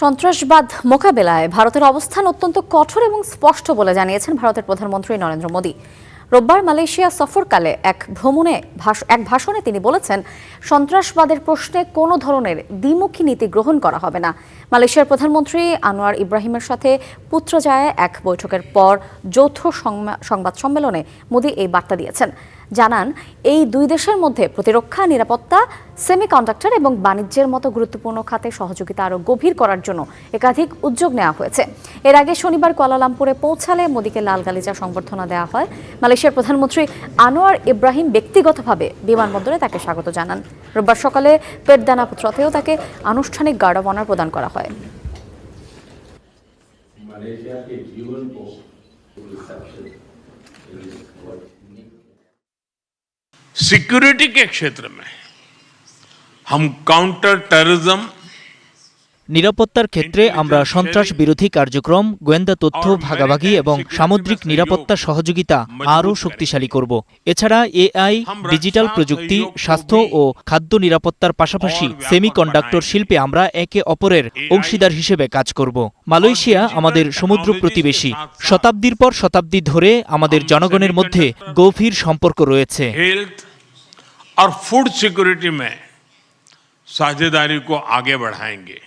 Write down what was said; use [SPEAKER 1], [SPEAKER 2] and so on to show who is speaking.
[SPEAKER 1] সন্ত্রাসবাদ মোকাবেলায় ভারতের অবস্থান অত্যন্ত কঠোর এবং স্পষ্ট বলে জানিয়েছেন ভারতের প্রধানমন্ত্রী নরেন্দ্র মোদী। রোববার মালয়েশিয়া সফরকালে এক ভাষণে তিনি বলেছেন, সন্ত্রাসবাদের প্রশ্নে কোনো ধরনের দ্বিমুখী নীতি গ্রহণ করা হবে না। মালয়েশিয়ার প্রধানমন্ত্রী আনোয়ার ইব্রাহিমের সাথে পুত্রজায়ায় এক বৈঠকের পর যৌথ সংবাদ সম্মেলনে মোদী এই বার্তা দিয়েছেন। জানান, এই দুই দেশের মধ্যে প্রতিরক্ষা, নিরাপত্তা, সেমিকন্ডাক্টর এবং বাণিজ্যের মতো গুরুত্বপূর্ণ খাতে সহযোগিতা আরও গভীর করার জন্য একাধিক উদ্যোগ নেওয়া হয়েছে। এর আগে শনিবার কুয়ালালামপুরে পৌঁছালে মোদীকে লাল গালিচা সংবর্ধনা দেওয়া হয়। মালয়েশিয়ার প্রধানমন্ত্রী আনোয়ার ইব্রাহিম ব্যক্তিগতভাবে বিমানবন্দরে তাকে স্বাগত জানান। রোববার সকালে পেটদানা পুত্রতেও তাকে আনুষ্ঠানিক গার্ড অব অনার প্রদান করা হয়।
[SPEAKER 2] सिक्योरिटी के क्षेत्र में हम काउंटर टेररिज्म,
[SPEAKER 3] নিরাপত্তার ক্ষেত্রে আমরা সন্ত্রাস বিরোধী কার্যক্রম, গোয়েন্দা তথ্য ভাগাভাগি এবং সামুদ্রিক নিরাপত্তা সহযোগিতা আরও শক্তিশালী করব। এছাড়া এআই, ডিজিটাল প্রযুক্তি, স্বাস্থ্য ও খাদ্য নিরাপত্তার পাশাপাশি সেমিকন্ডাক্টর শিল্পে আমরা একে অপরের অংশীদার হিসেবে কাজ করব। মালয়েশিয়া আমাদের সমুদ্র প্রতিবেশী। শতাব্দীর পর শতাব্দী ধরে আমাদের জনগণের মধ্যে গভীর সম্পর্ক রয়েছে।
[SPEAKER 2] हेल्थ और फूड सिक्योरिटी में साझेदारी को आगे बढ़ाएंगे।